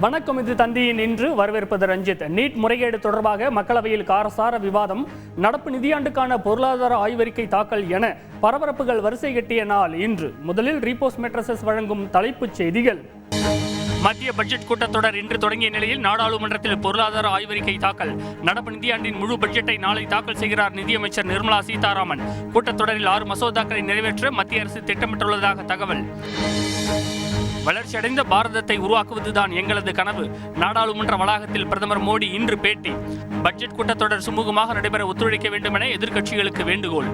வணக்கம். இது தந்தியின் இன்று வரவேற்பது ரஞ்சித். நீட் முறைகேடு தொடர்பாக மக்களவையில் காரசார விவாதம், நடப்பு நிதியாண்டுக்கான பொருளாதார ஆய்வறிக்கை தாக்கல் என பரபரப்புகள் வரிசை கட்டிய நாள் இன்று. முதலில் ரீபோஸ் மெட்ரஸஸ் வழங்கும் தலைப்புச் செய்திகள். மத்திய பட்ஜெட் கூட்டத்தொடர் இன்று தொடங்கிய நிலையில் நாடாளுமன்றத்தில் பொருளாதார ஆய்வறிக்கை தாக்கல். நடப்பு நிதியாண்டின் முழு பட்ஜெட்டை நாளை தாக்கல் செய்கிறார் நிதியமைச்சர் நிர்மலா சீதாராமன். கூட்டத்தொடரில் 6 மசோதாக்களை நிறைவேற்ற மத்திய அரசு திட்டமிட்டுள்ளதாக தகவல். வளர்ச்சியடைந்த பாரதத்தை உருவாக்குவதுதான் எங்களது கனவு. நாடாளுமன்ற வளாகத்தில் பிரதமர் மோடி இன்று பேட்டி. பட்ஜெட் கூட்டத்தொடர் சுமூகமாக நடைபெற ஒத்துழைக்க வேண்டும் என எதிர்க்கட்சிகளுக்கு வேண்டுகோள்.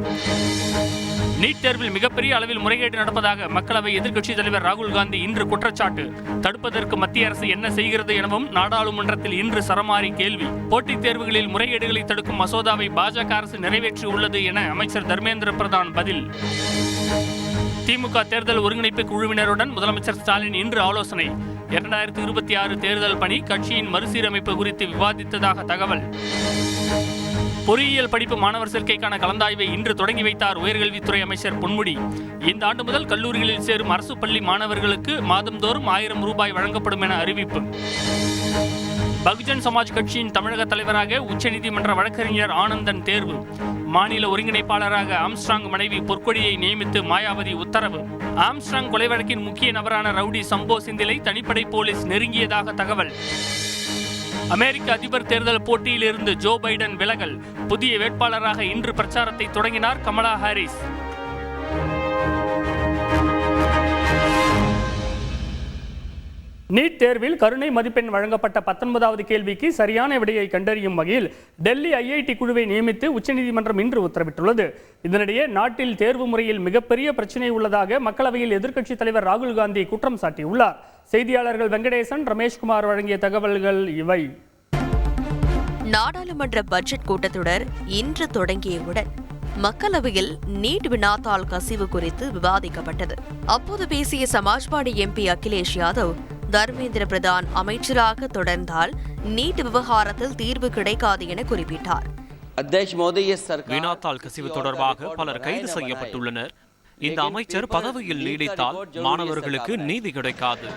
நீட் தேர்வில் மிகப்பெரிய அளவில் முறைகேடு நடப்பதாக மக்களவை எதிர்க்கட்சித் தலைவர் ராகுல் காந்தி இன்று குற்றச்சாட்டு. தடுப்பதற்கு மத்திய அரசு என்ன செய்கிறது எனவும் நாடாளுமன்றத்தில் இன்று சரமாரி கேள்வி. போட்டித் தேர்வுகளில் முறைகேடுகளை தடுக்கும் மசோதாவை பாஜக அரசு நிறைவேற்றியுள்ளது என அமைச்சர் தர்மேந்திர பிரதான் பதில். திமுக தேர்தல் ஒருங்கிணைப்பு குழுவினருடன் முதலமைச்சர் ஸ்டாலின் இன்று ஆலோசனை. 2026 தேர்தல் பணி, கட்சியின் மறுசீரமைப்பு குறித்து விவாதித்ததாக தகவல். பொறியியல் படிப்பு மாணவர் சேர்க்கைக்கான கலந்தாய்வை இன்று தொடங்கி வைத்தார் உயர்கல்வித்துறை அமைச்சர் பொன்முடி. இந்த ஆண்டு முதல் கல்லூரிகளில் சேரும் அரசு பள்ளி மாணவர்களுக்கு மாதந்தோறும் 1000 ரூபாய் வழங்கப்படும் என அறிவிப்பு. பகுஜன் சமாஜ் கட்சியின் தமிழக தலைவராக உச்சநீதிமன்ற வழக்கறிஞர் ஆனந்தன் தேர்வு. மாநில ஒருங்கிணைப்பாளராக ஆம்ஸ்ட்ராங் மனைவி பொற்கொடியை நியமித்து மாயாவதி உத்தரவு. ஆம்ஸ்ட்ராங் கொலை வழக்கின் முக்கிய நபரான ரவுடி சம்போ சிந்திலை தனிப்படை போலீஸ் நெருங்கியதாக தகவல். அமெரிக்க அதிபர் தேர்தல் போட்டியில் இருந்து ஜோ பைடன் விலகல். புதிய வேட்பாளராக இன்று பிரச்சாரத்தை தொடங்கினார் கமலா ஹாரிஸ். நீட் தேர்வில் கருணை மதிப்பெண் வழங்கப்பட்ட 19வது கேள்விக்கு சரியான விடையை கண்டறியும் வகையில் டெல்லி ஐஐடி குழுவை நியமித்து உச்சநீதிமன்றம் இன்று உத்தரவிட்டுள்ளது. இதனிடையே நாட்டில் தேர்வு முறையில் மிகப்பெரிய பிரச்சினை உள்ளதாக மக்களவையில் எதிர்க்கட்சித் தலைவர் ராகுல் காந்தி குற்றம் சாட்டியுள்ளார். செய்தியாளர்கள் வெங்கடேசன், ரமேஷ்குமார் வழங்கிய தகவல்கள் இவை. நாடாளுமன்ற பட்ஜெட் கூட்டத்தொடர் இன்று தொடங்கியவுடன் மக்களவையில் நீட் வினாத்தாள் கசிவு குறித்து விவாதிக்கப்பட்டது. அப்போது பேசிய சமாஜ்வாடி எம்பி அகிலேஷ் யாதவ், தர்மேந்திர பிரதான் அமைச்சராக தொடர்ந்தால் நீட் விவகாரத்தில் தீர்வு கிடைக்காது என குறிப்பிட்டார். வினாத்தாள் கசிவு தொடர்பாக பலர் கைது செய்யப்பட்டுள்ளனர். இந்த அமைச்சர் பதவியில் நீடித்தால் மாணவர்களுக்கு நீதி கிடைக்காது.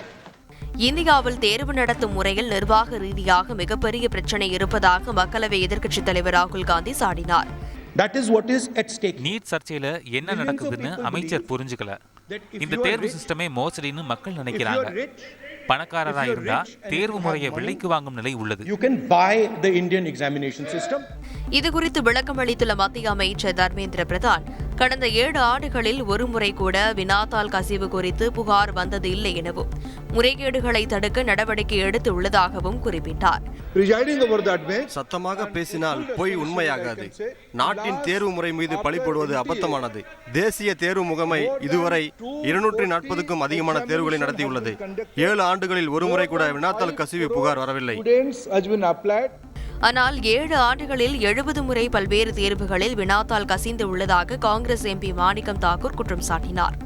இந்தியாவில் தேர்வு நடத்தும் முறையில் நிர்வாக ரீதியாக மிகப்பெரிய பிரச்சனை இருப்பதாக மக்களவை எதிர்க்கட்சித் தலைவர் ராகுல் காந்தி சாடினார். நீட் சர்ச்சையில என்ன நடக்குதுன்னு அமைச்சர் புரிஞ்சுக்கல. இந்த தேர்வு சிஸ்டமே மோசடின்னு மக்கள் நினைக்கிறாங்க. பணக்காரரா இருந்தா தேர்வு முறையை விலைக்கு வாங்கும் நிலை உள்ளது. இது குறித்து விளக்கம் அளித்துள்ள மத்திய அமைச்சர் தர்மேந்திர பிரதான், கடந்த 7 ஆண்டுகளில் ஒருமுறை கூட வினாத்தாள் கசிவு குறித்து புகார் வந்தது இல்லை எனவும் முறைகேடுகளை தடுக்க நடவடிக்கை எடுத்து உள்ளதாகவும் குறிப்பிட்டார். சத்தமாக பேசினால் பொய் உண்மையாகாது. நாட்டின் தேர்வு முறை மீது பழி போடுவது அபத்தமானது. தேசிய தேர்வு முகமை இதுவரை 240க்கும் அதிகமான தேர்வுகளை நடத்தியுள்ளது. 7 ஆண்டுகளில் ஒருமுறை கூட வினாத்தாள் கசிவு புகார் வரவில்லை. ஆனால் 7 ஆண்டுகளில் 70 முறை பல்வேறு தேர்வுகளில் வினாத்தாள் கசிந்து உள்ளதாக காங்கிரஸ் எம்பி மாணிக்கம் தாக்கூர் குற்றம் சாட்டினார்.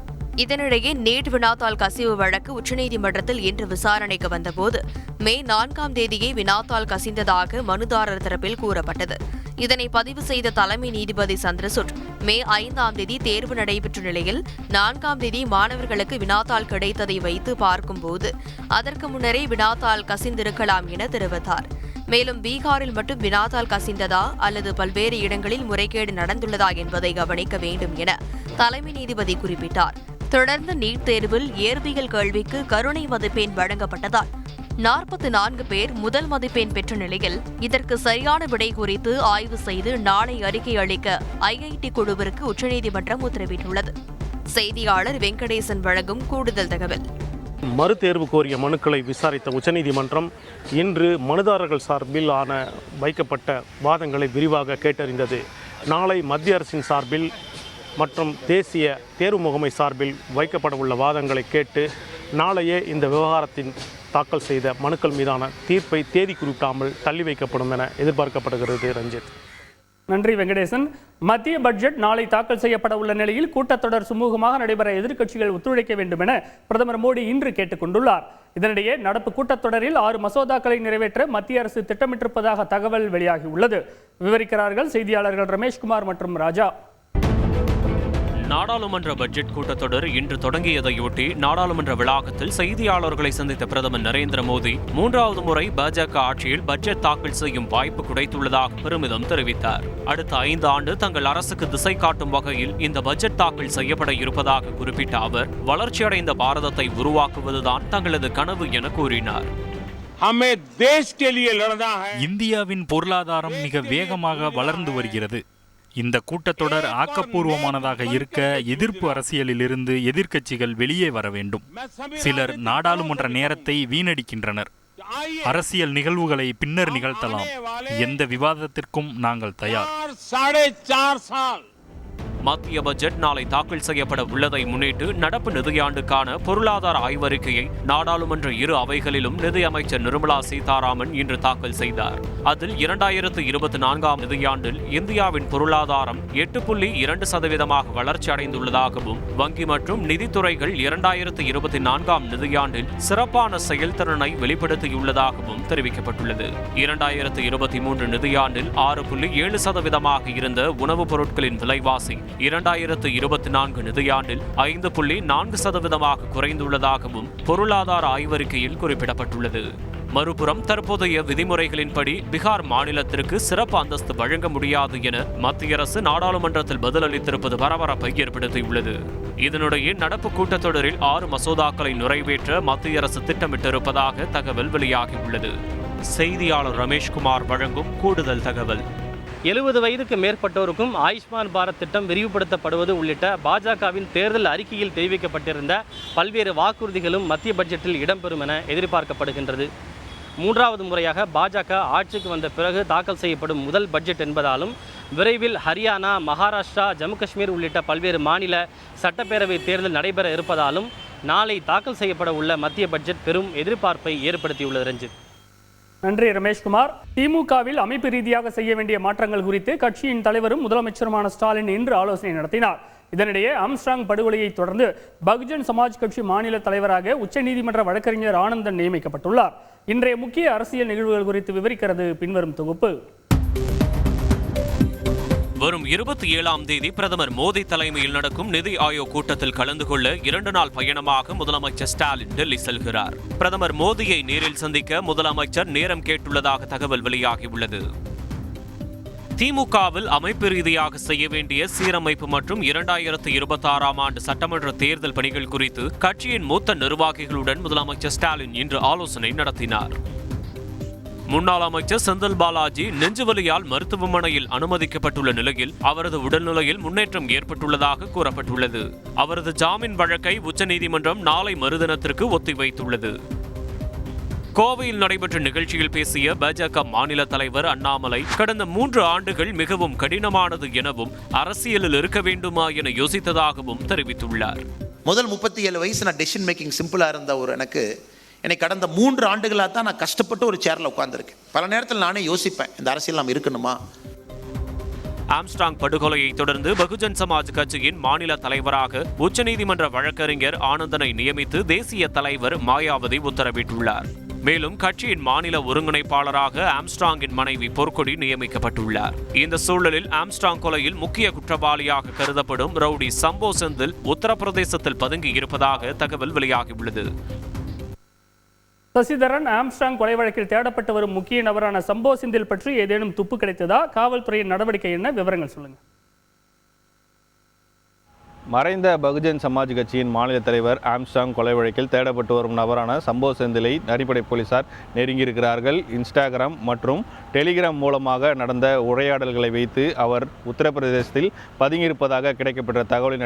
இதனிடையே நீட் வினாத்தாள் கசிவு வழக்கு உச்சநீதிமன்றத்தில் இன்று விசாரணைக்கு வந்தபோது மே 4ஆம் தேதியே வினாத்தாள் கசிந்ததாக மனுதாரர் தரப்பில் கூறப்பட்டது. இதனை பதிவு செய்த தலைமை நீதிபதி சந்திரசூட், மே 5ஆம் தேதி தேர்வு நடைபெற்ற நிலையில் 4ஆம் தேதி மாணவர்களுக்கு வினாத்தாள் கிடைத்ததை வைத்து பார்க்கும்போது அதற்கு முன்னரே வினாத்தாள் கசிந்திருக்கலாம் என தெரிவித்தார். மேலும் பீகாரில் மட்டும் வினாத்தாள் கசிந்ததா அல்லது பல்வேறு இடங்களில் முறைகேடு நடந்துள்ளதா என்பதை கவனிக்க வேண்டும் என தலைமை நீதிபதி குறிப்பிட்டார். தொடர்ந்து நீட் தேர்வில் இயற்பியல் கேள்விக்கு கருணை மதிப்பெண் வழங்கப்பட்டதால் 44 பேர் முதல் மதிப்பெண் பெற்ற நிலையில் இதற்கு சரியான விடை குறித்து ஆய்வு செய்து நாளை அறிக்கை அளிக்க ஐஐடி குழுவிற்கு உச்சநீதிமன்றம் உத்தரவிட்டுள்ளது. செய்தியாளர் வெங்கடேசன் வழங்கும் கூடுதல் தகவல். மறுதேர்வு கோரிய மனுக்களை விசாரித்த உச்சநீதிமன்றம் இன்று மனுதாரர்கள் சார்பில் வைக்கப்பட்ட வாதங்களை விரிவாக கேட்டறிந்தது. நாளை மத்திய அரசின் சார்பில் மற்றும் தேசிய தேர்வு முகமை சார்பில் வைக்கப்பட உள்ள வாதங்களை கேட்டு நாளையே இந்த விவகாரத்தின் தாக்கல் செய்த மனுக்கள் மீதான தீர்ப்பை தேதி குறிப்பிடாமல் தள்ளி வைக்கப்படும் என எதிர்பார்க்கப்படுகிறது. ரஞ்சித். நன்றி வெங்கடேசன். மத்திய பட்ஜெட் நாளை தாக்கல் செய்யப்பட உள்ள நிலையில் கூட்டத்தொடர் சுமூகமாக நடைபெற எதிர்க்கட்சிகள் ஒத்துழைக்க வேண்டும் என பிரதமர் மோடி இன்று கேட்டுக் கொண்டுள்ளார். இதனிடையே நடப்பு கூட்டத்தொடரில் 6 மசோதாக்களை நிறைவேற்ற மத்திய அரசு திட்டமிட்டிருப்பதாக தகவல் வெளியாகியுள்ளது. விவரிக்கிறார்கள் செய்தியாளர்கள் ரமேஷ்குமார் மற்றும் ராஜா. நாடாளுமன்ற பட்ஜெட் கூட்டத்தொடர் இன்று தொடங்கியதையொட்டி நாடாளுமன்ற வளாகத்தில் செய்தியாளர்களை சந்தித்த பிரதமர் நரேந்திர மோடி 3வது முறை பாஜக ஆட்சியில் பட்ஜெட் தாக்கல் செய்யும் வாய்ப்பு கிடைத்துள்ளதாக பெருமிதம் தெரிவித்தார். அடுத்த 5 ஆண்டு தங்கள் அரசுக்கு திசை காட்டும் வகையில் இந்த பட்ஜெட் தாக்கல் செய்யப்பட இருப்பதாக குறிப்பிட்ட அவர், வளர்ச்சியடைந்த பாரதத்தை உருவாக்குவதுதான் தங்களது கனவு என கூறினார். இந்தியாவின் பொருளாதாரம் மிக வேகமாக வளர்ந்து வருகிறது. இந்த கூட்டத்தொடர் ஆக்கப்பூர்வமானதாக இருக்க எதிர்ப்பு அரசியலிலிருந்து எதிர்க்கட்சிகள் வெளியே வர வேண்டும். சிலர் நாடாளுமன்ற நேரத்தை வீணடிக்கின்றனர். அரசியல் நிகழ்வுகளை பின்னர் நிகழ்த்தலாம். எந்த விவாதத்திற்கும் நாங்கள் தயார். மத்திய பட்ஜெட் நாளை தாக்கல் செய்யப்பட உள்ளதை முன்னிட்டு நடப்பு நிதியாண்டுக்கான பொருளாதார ஆய்வறிக்கையை நாடாளுமன்ற இரு அவைகளிலும் நிதியமைச்சர் நிர்மலா சீதாராமன் இன்று தாக்கல் செய்தார். அதில் 2024ஆம் நிதியாண்டில் இந்தியாவின் பொருளாதாரம் 8.2% வளர்ச்சி அடைந்துள்ளதாகவும், வங்கி மற்றும் நிதித்துறைகள் 2024ஆம் நிதியாண்டில் சிறப்பான செயல்திறனை வெளிப்படுத்தியுள்ளதாகவும் தெரிவிக்கப்பட்டுள்ளது. 2023 நிதியாண்டில் 6.7% இருந்த உணவுப் பொருட்களின் விலைவாசி 2024 நிதியாண்டில் 5.4% குறைந்துள்ளதாகவும் பொருளாதார ஆய்வறிக்கையில் குறிப்பிடப்பட்டுள்ளது. மறுபுறம் தற்போதைய விதிமுறைகளின்படி பீகார் மாநிலத்திற்கு சிறப்பு அந்தஸ்து வழங்க முடியாது என மத்திய அரசு நாடாளுமன்றத்தில் பதிலளித்திருப்பது பரபரப்பை ஏற்படுத்தியுள்ளது. இதனிடையே நடப்பு கூட்டத்தொடரில் 6 மசோதாக்களை நிறைவேற்ற மத்திய அரசு திட்டமிட்டிருப்பதாக தகவல் வெளியாகியுள்ளது. செய்தியாளர் ரமேஷ்குமார் வழங்கும் கூடுதல் தகவல். 70 வயதுக்கு மேற்பட்டோருக்கும் ஆயுஷ்மான் பாரத் திட்டம் விரிவுபடுத்தப்படுவது உள்ளிட்ட பாஜகவின் தேர்தல் அறிக்கையில் தெரிவிக்கப்பட்டிருந்த பல்வேறு வாக்குறுதிகளும் மத்திய பட்ஜெட்டில் இடம்பெறும் என எதிர்பார்க்கப்படுகின்றது. 3வது முறையாக பாஜக ஆட்சிக்கு வந்த பிறகு தாக்கல் செய்யப்படும் முதல் பட்ஜெட் என்பதாலும், விரைவில் ஹரியானா, மகாராஷ்டிரா, ஜம்மு காஷ்மீர் உள்ளிட்ட பல்வேறு மாநில சட்டப்பேரவை தேர்தல் நடைபெற இருப்பதாலும் நாளை தாக்கல் செய்யப்பட உள்ள மத்திய பட்ஜெட் பெரும் எதிர்பார்ப்பை ஏற்படுத்தியுள்ளது. ரஞ்சித். நன்றி ரமேஷ்குமார். திமுகவில் அமைப்பு ரீதியாக செய்ய வேண்டிய மாற்றங்கள் குறித்து கட்சியின் தலைவரும் முதலமைச்சருமான ஸ்டாலின் இன்று ஆலோசனை நடத்தினார். இதனிடையே ஆம்ஸ்ட்ராங் படுகொலையை தொடர்ந்து பகுஜன் சமாஜ் கட்சி மாநில தலைவராக உச்சநீதிமன்ற வழக்கறிஞர் ஆனந்தன் நியமிக்கப்பட்டுள்ளார். இன்றைய முக்கிய அரசியல் நிகழ்வுகள் குறித்து விவரிக்கிறது பின்வரும் தொகுப்பு. வரும் 27ஆம் தேதி பிரதமர் மோடி தலைமையில் நடக்கும் நிதி ஆயோக் கூட்டத்தில் கலந்து கொள்ள 2 நாள் பயணமாக முதலமைச்சர் ஸ்டாலின் டெல்லி செல்கிறார். பிரதமர் மோடியை நேரில் சந்திக்க முதலமைச்சர் நேரம் கேட்டுள்ளதாக தகவல் வெளியாகியுள்ளது. திமுகவில் அமைப்பு ரீதியாக செய்ய வேண்டிய சீரமைப்பு மற்றும் 2026ஆம் ஆண்டு சட்டமன்ற தேர்தல் பணிகள் குறித்து கட்சியின் மூத்த நிர்வாகிகளுடன் முதலமைச்சர் ஸ்டாலின் இன்று ஆலோசனை நடத்தினார். முன்னாள் அமைச்சர் செந்தில் பாலாஜி நெஞ்சுவலியால் மருத்துவமனையில் அனுமதிக்கப்பட்டுள்ள நிலையில் அவரது உடல்நிலையில் முன்னேற்றம் ஏற்பட்டுள்ளதாக கூறப்பட்டுள்ளது. அவரது ஜாமீன் வழக்கை உச்சநீதிமன்றம் நாளை மறுதினத்திற்கு ஒத்திவைத்துள்ளது. கோவையில் நடைபெற்ற நிகழ்ச்சியில் பேசிய பாஜக மாநில தலைவர் அண்ணாமலை, கடந்த 3 ஆண்டுகள் மிகவும் கடினமானது எனவும் அரசியலில் இருக்க வேண்டுமா என யோசித்ததாகவும் தெரிவித்துள்ளார். முதல் 37 வயசு நான் டெசிஷன் மேக்கிங் சிம்பிளா இருந்த ஒரு எனக்கு கடந்த 3 ஆண்டுகளாக தான் நான் கஷ்டப்பட்டு ஒரு சேர்ல உட்கார்ந்துருக்கேன். பல நேரத்தில் நானே யோசிப்பேன், இந்த அரசியல் நாம் இருக்கணுமா. ஆம்ஸ்ட்ராங் படுகொலையை தொடர்ந்து பகுஜன் சமாஜ் கட்சியின் மாநில தலைவராக உச்சநீதிமன்ற வழக்கறிஞர் ஆனந்தனை நியமித்து தேசிய தலைவர் மாயாவதி உத்தரவிட்டுள்ளார். மேலும் கட்சியின் மாநில ஒருங்கிணைப்பாளராக ஆம்ஸ்ட்ராங்கின் மனைவி பொற்கொடி நியமிக்கப்பட்டுள்ளார். இந்த சூழலில் ஆம்ஸ்ட்ராங் கொலையில் முக்கிய குற்றவாளியாக கருதப்படும் ரவுடி சம்போ செந்தில் உத்தரப்பிரதேசத்தில் பதுங்கி இருப்பதாக தகவல் வெளியாகியுள்ளது. சசிதரன், ஆம்ஸ்ட்ராங் கொலை வழக்கில் தேடப்பட்டு வரும் முக்கிய நபரான சம்போ செந்தில் பற்றி ஏதேனும் துப்பு கிடைத்ததா? காவல்துறையின் நடவடிக்கை என்ன? விவரங்கள் சொல்லுங்க. மறைந்த பகுஜன் சமாஜ் கட்சியின் மாநில தலைவர் ஆம்ஸ்ட்ராங் கொலை வழக்கில் தேடப்பட்டு வரும் நபரான சம்போ செந்திலை அடிப்படை போலீசார் நெருங்கியிருக்கிறார்கள். இன்ஸ்டாகிராம் மற்றும் டெலிகிராம் மூலமாக நடந்த உரையாடல்களை வைத்து அவர் உத்தரப்பிரதேசத்தில் பதுங்கியிருப்பதாக கிடைக்கப்பட்ட தகவலின்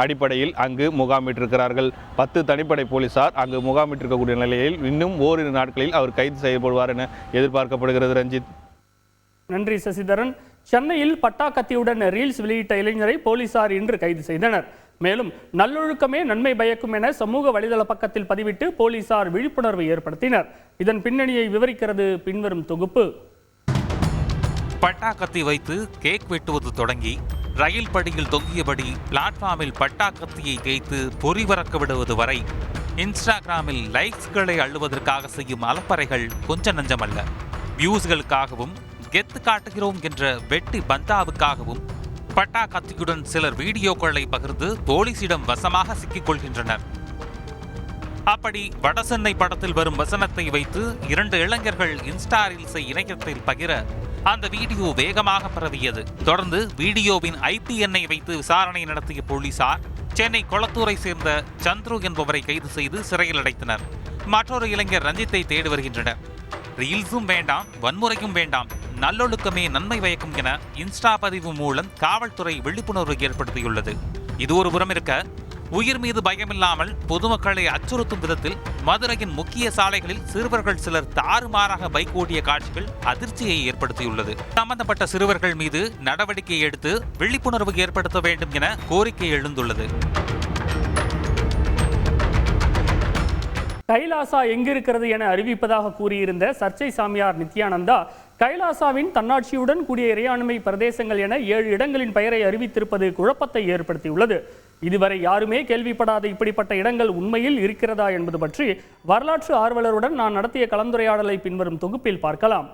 அடிப்படையில் அங்கு முகாமிட்டிருக்கிறார்கள். 10 தனிப்படை போலீசார் அங்கு முகாமிட்டிருக்கக்கூடிய நிலையில் இன்னும் ஓரிரு நாட்களில் அவர் கைது செய்யப்படுவார் என எதிர்பார்க்கப்படுகிறது. ரஞ்சித். நன்றி சசிதரன். சென்னையில் பட்டா கத்தியுடன் ரீல்ஸ் வெளியிட்ட இளைஞரை போலீசார் இன்று கைது செய்தனர். மேலும் நல்லொழுக்கமே நன்மை பயக்கும் என சமூக வலைதள பக்கத்தில் பதிவிட்டு போலீசார் விழிப்புணர்வை ஏற்படுத்தினர். இதன் பின்னணியை விவரிக்கிறது பின்வரும் தொகுப்பு. பட்டா கத்தி வைத்து கேக் வெட்டுவது தொடங்கி ரயில் படியில் தொங்கியபடி பிளாட்ஃபார்மில் பட்டா கத்தியை தேய்த்து பொறி பறக்க விடுவது வரை இன்ஸ்டாகிராமில் லைக்ஸ்களை அள்ளுவதற்காக செய்யும் அலப்பறைகள் கொஞ்சம் நஞ்சமல்ல. வியூஸ்களுக்காகவும் கெத்து காட்டுகிறோம் என்ற வெட்டி பந்தாவுக்காகவும் பட்டா கத்தியுடன் சிலர் வீடியோக்களை பகிர்ந்து போலீசிடம் வசமாக சிக்கிக் கொள்கின்றனர். அப்படி வடசென்னை படத்தில் வரும் வசனத்தை வைத்து 2 இளைஞர்கள் இன்ஸ்டா ரீல்ஸை இணையத்தில் பகிர அந்த வீடியோ வேகமாக பரவியது. தொடர்ந்து வீடியோவின் IP எண்ணை வைத்து விசாரணை நடத்திய போலீசார் சென்னை கொளத்தூரை சேர்ந்த சந்துரு என்பவரை கைது செய்து சிறையில் அடைத்தனர். மற்றொரு இளைஞர் ரஞ்சித்தை தேடி வருகின்றனர். ரீல்ஸும் வேண்டாம், வன்முறையும் வேண்டாம், நல்லொழுக்கமே நன்மை பயக்கும் என இன்ஸ்டா பதிவு மூலம் காவல்துறை விழிப்புணர்வு ஏற்படுத்தியுள்ளது. இது ஒரு புறம் இருக்க, உயிர் மீது பயமில்லாமல் பொதுமக்களை அச்சுறுத்தும் விதத்தில் மதுரையின் முக்கிய சாலைகளில் சிறுவர்கள் சிலர் தாறுமாறாக பைக் ஓட்டிய காட்சிகள் அதிர்ச்சியை ஏற்படுத்தியுள்ளது. சம்பந்தப்பட்ட சிறுவர்கள் மீது நடவடிக்கை எடுத்து விழிப்புணர்வு ஏற்படுத்த வேண்டும் என கோரிக்கை எழுந்துள்ளது. கைலாசா எங்கிருக்கிறது என அறிவிப்பதாக கூறியிருந்த சர்ச்சை சாமியார் நித்யானந்தா கைலாசாவின் தன்னாட்சியுடன் கூடிய இறையாண்மை பிரதேசங்கள் என 7 இடங்களின் பெயரை அறிவித்திருப்பது குழப்பத்தை ஏற்படுத்தியுள்ளது. இதுவரை யாருமே கேள்விப்படாத இப்படிப்பட்ட இடங்கள் உண்மையில் இருக்கிறதா என்பது பற்றி வரலாற்று ஆர்வலருடன் நான் நடத்திய கலந்துரையாடலை பின்வரும் தொகுப்பில் பார்க்கலாம்.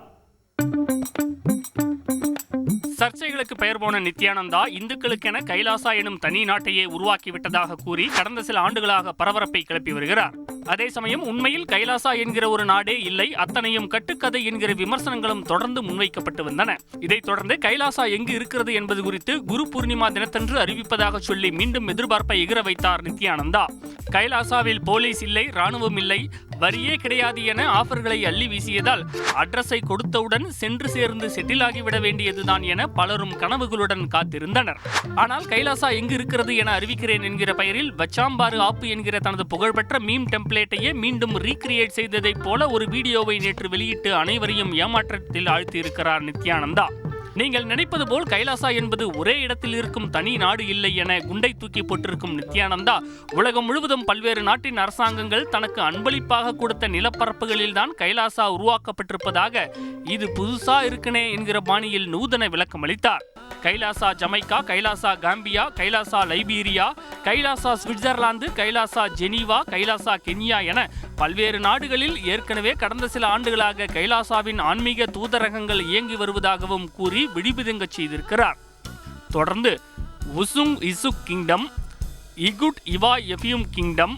சர்ச்சைகளுக்கு பெயர் போன நித்யானந்தா இந்துக்களுக்கென கைலாசா எனும் தனி நாட்டையே உருவாக்கிவிட்டதாக கூறி கடந்த சில ஆண்டுகளாக பரபரப்பை கிளப்பி வருகிறார். அதே சமயம் உண்மையில் கைலாசா என்கிற ஒரு நாடே இல்லை, அத்தனையும் கட்டுக்கதை என்கிற விமர்சனங்களும் தொடர்ந்து முன்வைக்கப்பட்டு வந்தன. இதைத் தொடர்ந்து கைலாசா எங்கு இருக்கிறது என்பது குறித்து குரு பூர்ணிமா தினத்தன்று அறிவிப்பதாக சொல்லி மீண்டும் எதிர்பார்ப்பை எகிர வைத்தார் நித்யானந்தா. கைலாசாவில் போலீஸ் இல்லை, ராணுவம் இல்லை, வரியே கிடையாது என ஆஃபர்களை அள்ளி வீசியதால் அட்ரஸை கொடுத்தவுடன் சென்று சேர்ந்து செட்டில் ஆகிவிட வேண்டியதுதான் என பலரும் கனவுகளுடன் காத்திருந்தனர். ஆனால் கைலாசா எங்கு இருக்கிறது என அறிவிக்கிறேன் என்கிற பெயரில் வச்சாம்பாறு ஆப்பு என்கிற தனது புகழ்பெற்ற மீம் டெம்ப்ளேட்டையே மீண்டும் ரீக்ரியேட் செய்ததைப் போல ஒரு வீடியோவை நேற்று வெளியிட்டு அனைவரையும் ஏமாற்றத்தில் ஆழ்த்தியிருக்கிறார் நித்யானந்தா. நீங்கள் நினைப்பது போல் கைலாசா என்பது ஒரே இடத்தில் இருக்கும் தனி நாடு இல்லை என குண்டை தூக்கி போட்டிருக்கும் நித்யானந்தா உலகம் முழுவதும் பல்வேறு நாட்டின் அரசாங்கங்கள் தனக்கு அன்பளிப்பாக கொடுத்த நிலப்பரப்புகளில்தான் கைலாசா உருவாக்கப்பட்டிருப்பதாக இது புதுசா இருக்குனே என்கிற பாணியில் நூதன விளக்கம் அளித்தார். Kailasa Jamaica, Kailasa Gambia, Kailasa Liberia, Kailasa Switzerland, Kailasa Geneva, Kailasa Kenya என பல்வேறு நாடுகளில் ஏற்கனவே கடந்த சில ஆண்டுகளாக கைலாசாவின் ஆன்மீக தூதரகங்கள் இயங்கி வருவதாகவும் கூறி விழிபிதுங்க செய்திருக்கிறார். தொடர்ந்து உசுங் இசுக் கிங்டம், இகுட் இவா எஃபியும் கிங்டம்,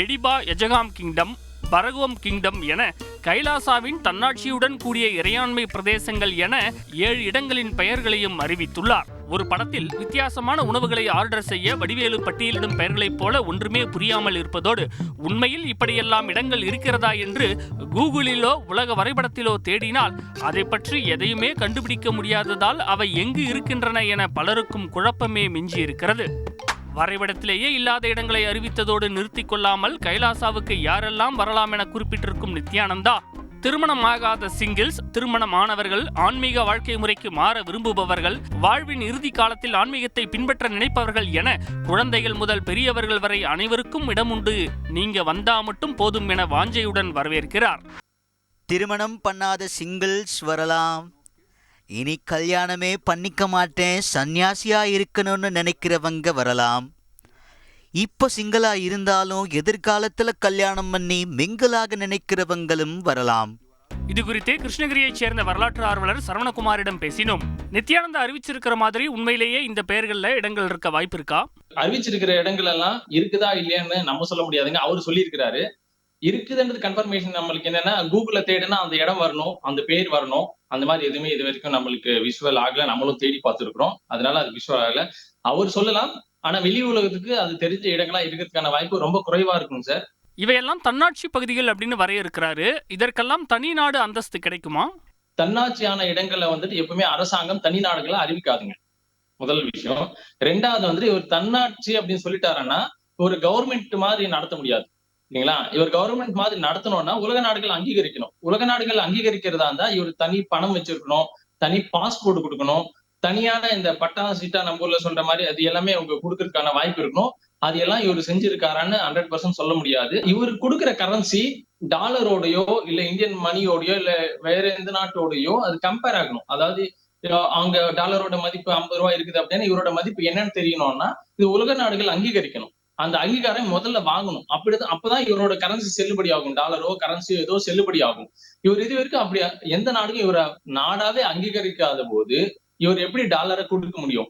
எடிபா எஜகாம் கிங்டம், பரகுவம் கிங்டம் என கைலாசாவின் தன்னாட்சியுடன் கூடிய இறையாண்மை பிரதேசங்கள் என 7 இடங்களின் பெயர்களையும் அறிவித்துள்ளார். ஒரு படத்தில் வித்தியாசமான உணவுகளை ஆர்டர் செய்ய வடிவேலு பட்டியலிடும் பெயர்களைப் போல ஒன்றுமே புரியாமல் இருப்பதோடு உண்மையில் இப்படியெல்லாம் இடங்கள் இருக்கிறதா என்று கூகுளிலோ உலக வரைபடத்திலோ தேடினால் அதை பற்றி எதையுமே கண்டுபிடிக்க முடியாததால் அவை எங்கு இருக்கின்றன என பலருக்கும் குழப்பமே மிஞ்சியிருக்கிறது. வரைபடத்திலேயே இல்லாத இடங்களை அறிவித்ததோடு நிறுத்திக் கொள்ளாமல் கைலாசாவுக்கு யாரெல்லாம் வரலாம் என குறிப்பிட்டிருக்கும் நித்யானந்தா திருமணமாகாத சிங்கிள்ஸ், திருமணமானவர்கள், ஆன்மீக வாழ்க்கை முறைக்கு மாற விரும்புபவர்கள், வாழ்வின் இறுதி காலத்தில் ஆன்மீகத்தை பின்பற்ற நினைப்பவர்கள் என குழந்தைகள் முதல் பெரியவர்கள் வரை அனைவருக்கும் இடம் உண்டு, நீங்க வந்தா மட்டும் போதும் என வாஞ்சையுடன் வரவேற்கிறார். திருமணம் பண்ணாத சிங்கிள்ஸ் வரலாம், இனி கல்யாணமே பண்ணிக்க மாட்டேன் சன்னியாசியா இருக்கணும்னு நினைக்கிறவங்க வரலாம், இப்போ சிங்கிளா இருந்தாலும் எதிர்காலத்துல கல்யாணம் பண்ணி மிங்கிளாக நினைக்கிறவங்களும் வரலாம். இது குறித்து கிருஷ்ணகிரியைச் சேர்ந்த வரலாற்று ஆர்வலர் சரவணகுமாரிடம் பேசினோம். நித்யானந்தா அறிவிச்சிருக்கிற மாதிரி உண்மையிலேயே இந்த பெயர்கள்ல இடங்கள் இருக்க வாய்ப்பு இருக்கா? அறிவிச்சிருக்கிற இடங்கள் எல்லாம் இருக்குதா இல்லையான்னு நம்ம சொல்ல முடியாதுங்க. அவரு சொல்லியிருக்கிறாரு. இருக்குதுன்றது கன்ஃபர்மேஷன் நம்மளுக்கு என்னன்னா கூகுள்ல தேடுனா அந்த இடம் வரணும், அந்த பேர் வரணும். அந்த மாதிரி எதுவுமே இது வரைக்கும் நம்மளுக்கு விஷுவல் ஆகல. நம்மளும் தேடி பார்த்துருக்கிறோம். அதனால அது விஷுவல் ஆகல. அவர் சொல்லலாம். ஆனா வெளி உலகத்துக்கு அது தெரிஞ்ச இடங்களா இருக்கிறதுக்கான வாய்ப்பு ரொம்ப குறைவா இருக்கும் சார். இவையெல்லாம் தன்னாட்சி பகுதிகள் அப்படின்னு வரையறுக்கிறாரு. இதற்கெல்லாம் தனி நாடு அந்தஸ்து கிடைக்குமா? தன்னாட்சியான இடங்களை வந்துட்டு எப்பவுமே அரசாங்கம் தனி நாடுகளை அறிவிக்காதுங்க. முதல் விஷயம். ரெண்டாவது இவர் தன்னாட்சி அப்படின்னு சொல்லிட்டாருன்னா ஒரு கவர்மெண்ட் மாதிரி நடத்த முடியாது இல்லைங்களா? இவர் கவர்மெண்ட் மாதிரி நடத்தணும்னா உலக நாடுகள் அங்கீகரிக்கணும். உலக நாடுகள் அங்கீகரிக்கிறதா இருந்தா இவர் தனி பணம் வச்சிருக்கணும், தனி பாஸ்போர்ட் கொடுக்கணும், தனியான இந்த பட்டா சீட்டா நம்ம ஊர்ல சொல்ற மாதிரி அது எல்லாமே அவங்க கொடுக்கறதுக்கான வாய்ப்பு இருக்கணும். அது எல்லாம் இவர் செஞ்சிருக்காரான்னு 100% சொல்ல முடியாது. இவர் கொடுக்குற கரன்சி டாலரோடையோ இல்ல இந்தியன் மணியோடையோ இல்ல வேற எந்த நாட்டோடையோ அது கம்பேர் ஆகணும். அதாவது அவங்க டாலரோட மதிப்பு 50 ரூபாய் இருக்குது அப்படின்னா இவரோட மதிப்பு என்னன்னு தெரியணும்னா இது உலக நாடுகள் அங்கீகரிக்கணும். அந்த அங்கீகாரம் முதல்ல வாங்கணும். அப்பதான் இவரோட கரன்சி செல்லுபடி ஆகும். டாலரோ கரன்சியோ ஏதோ செல்லுபடி ஆகும். இவர் இது வரைக்கும் அப்படி எந்த நாடுக்கும் இவரை நாடாவே அங்கீகரிக்காத போது இவர் எப்படி டாலரை கொடுக்க முடியும்?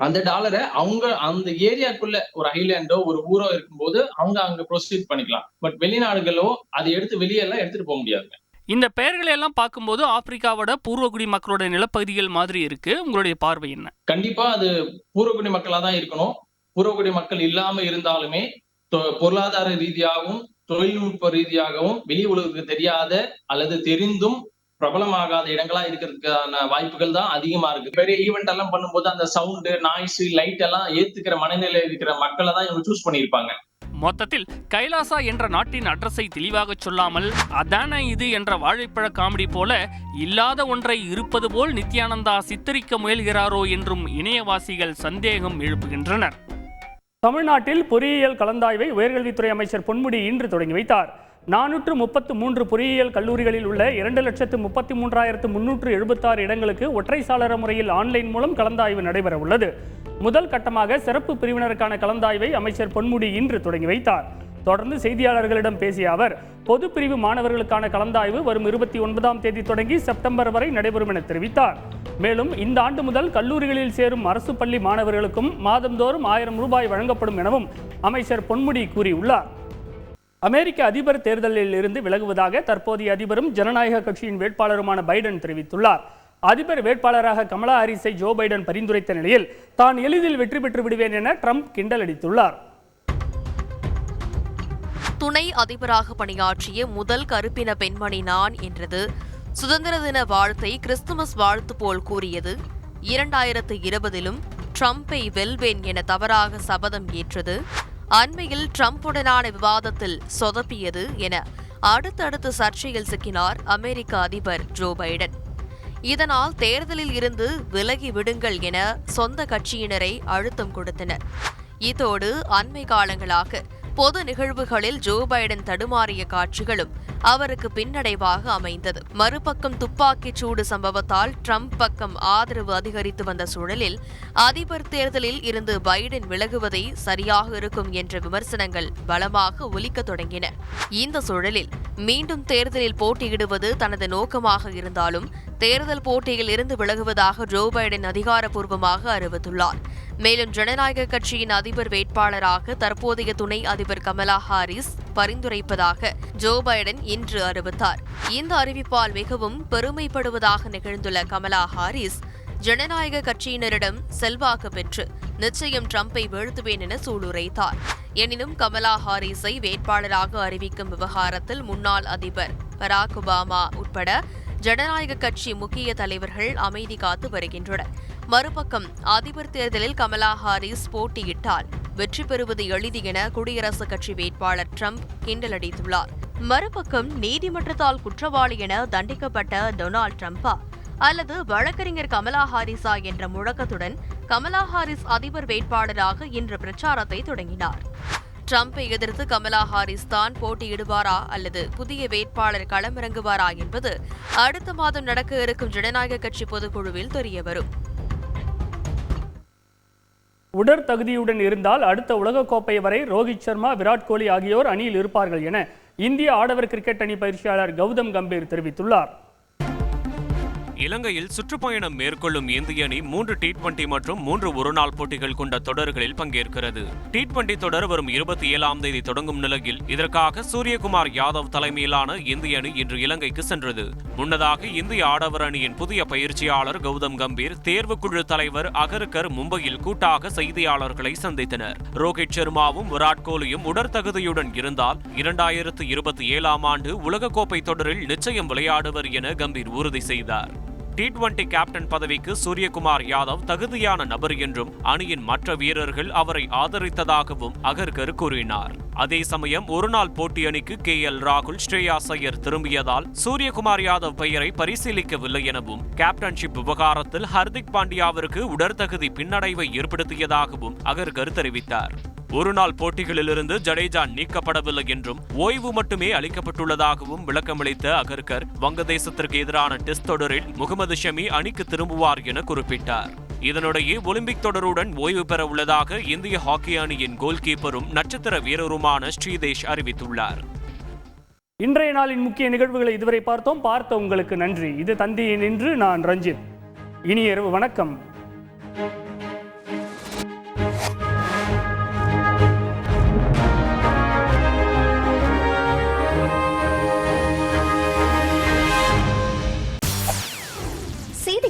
அந்த டாலரை அவங்க அந்த ஏரியாக்குள்ள ஒரு ஐலாண்டோ ஒரு ஊரோ இருக்கும்போது அவங்க அங்க ப்ரொசீட் பண்ணிக்கலாம். பட் வெளிநாடுகளோ அதை எடுத்து வெளியெல்லாம் எடுத்துட்டு போக முடியாது. இந்த பெயர்களை எல்லாம் பார்க்கும்போது ஆப்பிரிக்காவோட பூர்வகுடி மக்களோட நிலப்பகுதிகள் மாதிரி இருக்கு. உங்களுடைய பார்வை என்ன? கண்டிப்பா அது பூர்வகுடி மக்களா தான் இருக்கணும். பூர்வகுடி மக்கள் இல்லாம இருந்தாலுமே பொருளாதார ரீதியாகவும் தொழில்நுட்ப ரீதியாகவும் வெளி உலகுக்கு தெரியாத அல்லது தெரிந்தும் பிரபலமாகாத இடங்களா இருக்கிறதுக்கான வாய்ப்புகள் தான் அதிகமா இருக்கு. பெரிய ஈவெண்ட் எல்லாம் பண்ணும்போது அந்த சவுண்டு, நாய்ஸ், லைட் எல்லாம் ஏத்துக்கிற மனநிலை இருக்கிற மக்களை தான் இவங்க சூஸ் பண்ணியிருப்பாங்க. மொத்தத்தில் கைலாசா என்ற நாட்டின் அட்ரஸை தெளிவாக சொல்லாமல் அதான இது என்ற வாழைப்பழ காமெடி போல இல்லாத ஒன்றை இருப்பது போல் நித்யானந்தா சித்தரிக்க முயல்கிறாரோ என்றும் இணையவாசிகள் சந்தேகம் எழுப்புகின்றனர். தமிழ்நாட்டில் பொறியியல் கலந்தாய்வை உயர்கல்வித்துறை அமைச்சர் பொன்முடி இன்று தொடங்கி வைத்தார். 433 பொறியியல் கல்லூரிகளில் உள்ள 2,33,376 இடங்களுக்கு ஒற்றை சாளர முறையில் ஆன்லைன் மூலம் கலந்தாய்வு நடைபெற உள்ளது. முதல் கட்டமாக சிறப்பு பிரிவினருக்கான கலந்தாய்வை அமைச்சர் பொன்முடி இன்று தொடங்கி வைத்தார். தொடர்ந்து செய்தியாளர்களிடம் பேசிய அவர், பொது பிரிவு மாணவர்களுக்கான கலந்தாய்வு வரும் 29ஆம் தேதி தொடங்கி செப்டம்பர் வரை நடைபெறும் என தெரிவித்தார். மேலும் இந்த ஆண்டு முதல் கல்லூரிகளில் சேரும் அரசு பள்ளி மாணவர்களுக்கும் மாதந்தோறும் 1000 ரூபாய் வழங்கப்படும் எனவும் அமைச்சர் பொன்முடி கூறியுள்ளார். அமெரிக்க அதிபர் தேர்தலில் இருந்து விலகுவதாக தற்போதைய அதிபரும் ஜனநாயக கட்சியின் வேட்பாளருமான பைடன் தெரிவித்துள்ளார். அதிபர் வேட்பாளராக கமலா ஹாரிஸை ஜோ பைடன் பரிந்துரைத்த நிலையில் தான் எளிதில் வெற்றி பெற்று விடுவேன் என ட்ரம்ப் கிண்டல் அடித்துள்ளார். துணை அதிபராக பணியாற்றிய முதல் கருப்பின பெண்மணி நான் என்றது. சுதந்திர தின வாழ்த்தை கிறிஸ்துமஸ் வாழ்த்து போல் கூறியது. 2020 ட்ரம்பை வெல்வேன் என தவறாக சபதம் ஏற்றது. அண்மையில் ட்ரம்புடனான விவாதத்தில் சொதப்பியது என அடுத்தடுத்து சர்ச்சையில் சிக்கினார் அமெரிக்க அதிபர் ஜோ பைடன். இதனால் தேர்தலில் இருந்து விலகி விடுங்கள் என சொந்த கட்சியினரை அழுத்தம் கொடுத்தனர். இதோடு அண்மை காலங்களாக பொது நிகழ்வுகளில் ஜோ பைடன் தடுமாறிய காட்சிகளும் அவருக்கு பின்னடைவாக அமைந்தது. மறுபக்கம் துப்பாக்கிச் சூடு சம்பவத்தால் ட்ரம்ப் பக்கம் ஆதரவு அதிகரித்து வந்த சூழலில் அதிபர் தேர்தலில் இருந்து பைடன் விலகுவதே சரியாக இருக்கும் என்ற விமர்சனங்கள் பலமாக ஒலிக்கத் தொடங்கின. இந்த சூழலில் மீண்டும் தேர்தலில் போட்டியிடுவது தனது நோக்கமாக இருந்தாலும் தேர்தல் போட்டியில் இருந்து விலகுவதாக ஜோ பைடன் அதிகாரப்பூர்வமாக அறிவித்துள்ளார். மேலும் ஜனநாயக கட்சியின் அதிபர் வேட்பாளராக தற்போதைய துணை அதிபர் கமலா ஹாரிஸ் பரிந்துரைப்பதாக ஜோ பைடன் இன்று அறிவித்தார். இந்த அறிவிப்பால் மிகவும் பெருமைப்படுவதாக நிகழ்ந்துள்ள கமலா ஹாரிஸ் ஜனநாயக கட்சியினரிடம் செல்வாக்கு பெற்று நிச்சயம் ட்ரம்பை வீழ்த்துவேன் என சூளுரைத்தார். எனினும் கமலா ஹாரிஸை வேட்பாளராக அறிவிக்கும் விவகாரத்தில் முன்னாள் அதிபர் பராக் ஒபாமா உட்பட ஜனநாயக கட்சி முக்கிய தலைவர்கள் அமைதி காத்து வருகின்றனர். மறுபக்கம் அதிபர் தேர்தலில் கமலா ஹாரிஸ் போட்டியிட்டால் வெற்றி பெறுவது எளிது என குடியரசுக் கட்சி வேட்பாளர் ட்ரம்ப் கிண்டல் அடித்துள்ளார். மறுபக்கம் நீதிமன்றத்தால் குற்றவாளி என தண்டிக்கப்பட்ட டொனால்ட் ட்ரம்பா அல்லது வழக்கறிஞர் கமலா ஹாரிஸா என்ற முழக்கத்துடன் கமலா ஹாரிஸ் அதிபர் வேட்பாளராக இன்று பிரச்சாரத்தை தொடங்கினார். ட்ரம்பை எதிர்த்து கமலா ஹாரிஸ் தான் போட்டியிடுவாரா அல்லது புதிய வேட்பாளர் களமிறங்குவாரா என்பது அடுத்த மாதம் நடக்க இருக்கும் ஜனநாயக கட்சி பொதுக்குழுவில் தெரியவரும். உடற்தகுதியுடன் இருந்தால் அடுத்த உலகக்கோப்பை வரை ரோஹித் சர்மா, விராட் கோலி ஆகியோர் அணியில் இருப்பார்கள் என இந்திய ஆடவர் கிரிக்கெட் அணி பயிற்சியாளர் கௌதம் கம்பீர் தெரிவித்துள்ளார். இலங்கையில் சுற்றுப்பயணம் மேற்கொள்ளும் இந்திய அணி 3 T20 மற்றும் 3 ஒருநாள் போட்டிகள் கொண்ட தொடர்களில் பங்கேற்கிறது. T20 தொடர் வரும் 27ஆம் தேதி தொடங்கும் நிலையில் இதற்காக சூரியகுமார் யாதவ் தலைமையிலான இந்திய அணி இன்று இலங்கைக்கு சென்றது. முன்னதாக இந்திய ஆடவர் அணியின் புதிய பயிற்சியாளர் கௌதம் கம்பீர், தேர்வுக்குழு தலைவர் அகர்கர் மும்பையில் கூட்டாக செய்தியாளர்களை சந்தித்தனர். ரோஹித் சர்மாவும் விராட் கோலியும் உடற்தகுதியுடன் இருந்தால் 2027ஆம் ஆண்டு உலகக்கோப்பை தொடரில் நிச்சயம் விளையாடுவர் என கம்பீர் உறுதி செய்தார். T20 கேப்டன் பதவிக்கு சூரியகுமார் யாதவ் தகுதியான நபர் என்றும் அணியின் மற்ற வீரர்கள் அவரை ஆதரித்ததாகவும் அகர்கர் கூறினார். அதே சமயம் ஒருநாள் போட்டி அணிக்கு KL ராகுல், ஸ்ரேயாஸ் ஐயர் திரும்பியதால் சூரியகுமார் யாதவ் பெயரை பரிசீலிக்கவில்லை எனவும் கேப்டன்ஷிப் விவகாரத்தில் ஹர்திக் பாண்டியாவிற்கு உடற்தகுதி பின்னடைவை ஏற்படுத்தியதாகவும் அகர்கர் தெரிவித்தார். ஒருநாள் போட்டிகளிலிருந்து ஜடேஜா நீக்கப்படவில்லை என்றும் ஓய்வு மட்டுமே அளிக்கப்பட்டுள்ளதாகவும் விளக்கமளித்த அகர்கர் வங்கதேசத்திற்கு எதிரான டெஸ்ட் தொடரில் முகமது ஷமி அணிக்கு திரும்புவார் என குறிப்பிட்டார். இதனிடையே ஒலிம்பிக் தொடருடன் ஓய்வு பெற உள்ளதாக இந்திய ஹாக்கி அணியின் கோல்கீப்பரும் நட்சத்திர வீரருமான ஸ்ரீதேஷ் அறிவித்துள்ளார். இன்றைய நாளின் முக்கிய நிகழ்வுகளை இதுவரை பார்த்த உங்களுக்கு நன்றி. இது தந்தையின் இன்று. நான் ரஞ்சித். இனி இரவு வணக்கம்.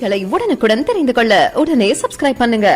செய்திகளை உடனுக்குடன் தெரிந்து கொள்ள உடனே சப்ஸ்கிரைப் பண்ணுங்க.